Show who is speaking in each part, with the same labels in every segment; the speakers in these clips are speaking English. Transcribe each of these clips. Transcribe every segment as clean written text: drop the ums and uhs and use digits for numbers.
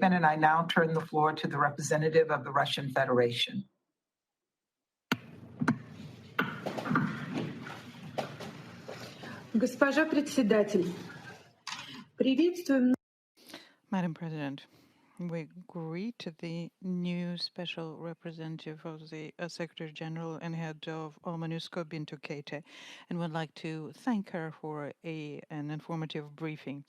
Speaker 1: statement, and I now turn the floor to the representative of the Russian Federation.
Speaker 2: Госпожа председатель, приветствуем.
Speaker 3: Madam President, we greet the new special representative of the Secretary General and head of MONUSCO, Bintu Keita, and would like to thank her for an informative briefing.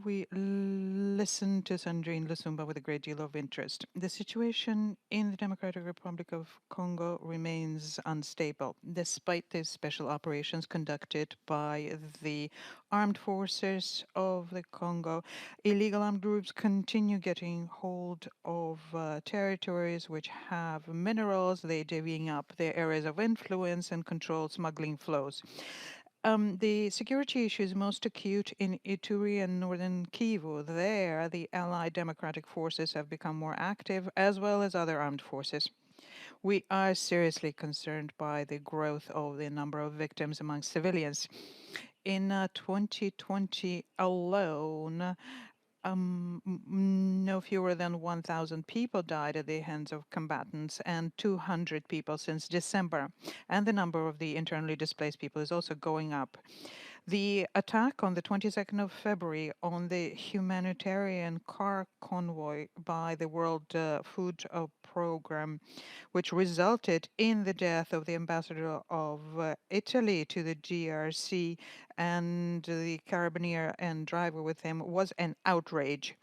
Speaker 3: We listened to Sandrine Lusumba with a great deal of interest. The situation in the Democratic Republic of Congo remains unstable, despite the special operations conducted by the armed forces of the Congo. Illegal armed groups continue getting hold of territories which have minerals. They're divvying up their areas of influence and control smuggling flows. The security issue is most acute in Ituri and northern Kivu. There, the allied democratic forces have become more active, as well as other armed forces. We are seriously concerned by the growth of the number of victims among civilians. In 2020 alone, no fewer than 1,000 people died at the hands of combatants and 200 people since December. And the number of the internally displaced people is also going up. The attack on the 22nd of February on the humanitarian car convoy by the World Food Program, which resulted in the death of the ambassador of Italy to the DRC and the carabinier and driver with him, was an outrage.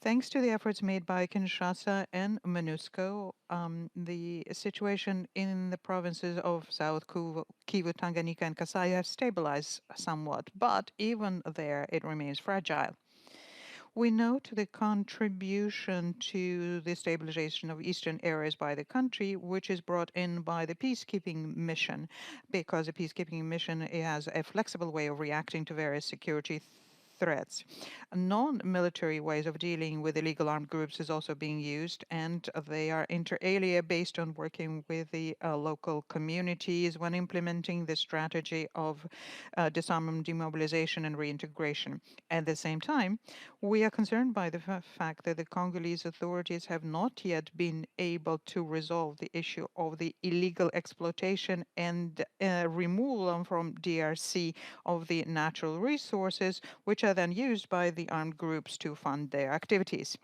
Speaker 3: Thanks to the efforts made by Kinshasa and MONUSCO, the situation in the provinces of South Kivu, Tanganyika, and Kasai have stabilized somewhat, but even there it remains fragile. We note the contribution to the stabilization of eastern areas by the country, which is brought in by the peacekeeping mission, because the peacekeeping mission has a flexible way of reacting to various security threats. Non-military ways of dealing with illegal armed groups is also being used, and they are inter alia based on working with the local communities when implementing the strategy of disarmament, demobilization, and reintegration. At the same time, we are concerned by the fact that the Congolese authorities have not yet been able to resolve the issue of the illegal exploitation and removal from DRC of the natural resources, which are then used by the armed groups to fund their activities.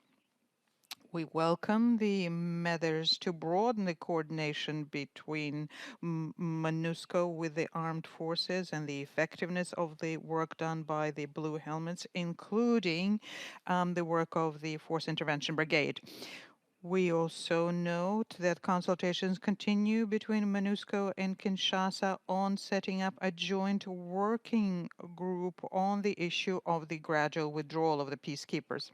Speaker 3: We welcome the measures to broaden the coordination between MONUSCO with the armed forces and the effectiveness of the work done by the Blue Helmets, including the work of the Force Intervention Brigade. We also note that consultations continue between MONUSCO and Kinshasa on setting up a joint working group on the issue of the gradual withdrawal of the peacekeepers.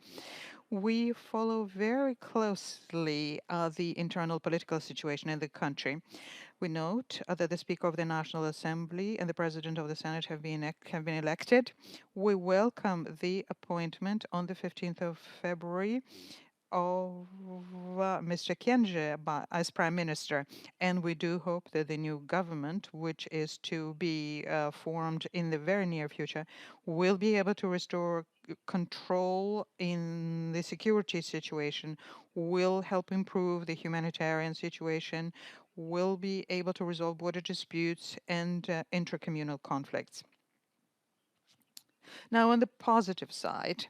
Speaker 3: We follow very closely the internal political situation in the country. We note that the Speaker of the National Assembly and the President of the Senate have been elected. We welcome the appointment on the 15th of February of Mr. Kienge as Prime Minister, and we do hope that the new government, which is to be formed in the very near future, will be able to restore control in the security situation, will help improve the humanitarian situation, will be able to resolve border disputes and intercommunal conflicts. Now, on the positive side,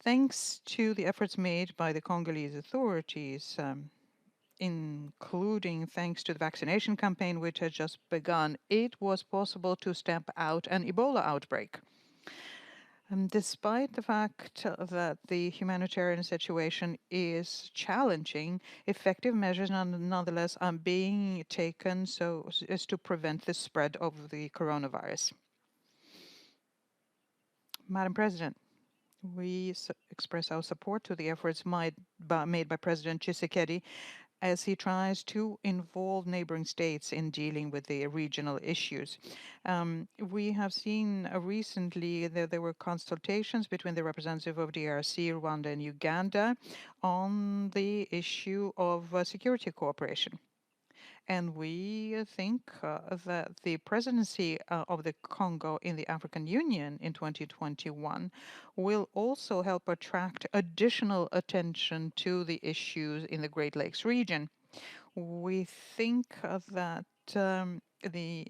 Speaker 3: thanks to the efforts made by the Congolese authorities, including thanks to the vaccination campaign which has just begun, it was possible to stamp out an Ebola outbreak. Despite the fact that the humanitarian situation is challenging, effective measures nonetheless are being taken so as to prevent the spread of the coronavirus. Madam President, we express our support to the efforts made by President Tshisekedi as he tries to involve neighboring states in dealing with the regional issues. We have seen recently that there were consultations between the representative of DRC, Rwanda, and Uganda on the issue of security cooperation. And we think that the presidency of the Congo in the African Union in 2021 will also help attract additional attention to the issues in the Great Lakes region. We think that the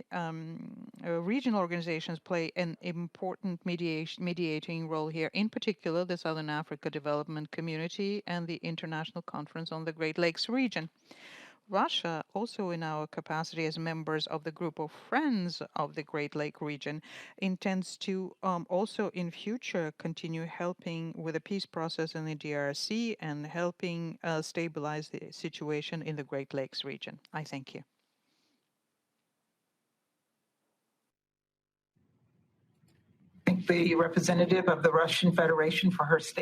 Speaker 3: regional organizations play an important mediating role here, in particular the Southern Africa Development Community and the International Conference on the Great Lakes region. Russia, also in our capacity as members of the group of friends of the Great Lake region, intends to also in future continue helping with the peace process in the DRC and helping stabilize the situation in the Great Lakes region. I thank you.
Speaker 1: Thank the representative of the Russian Federation for her statement.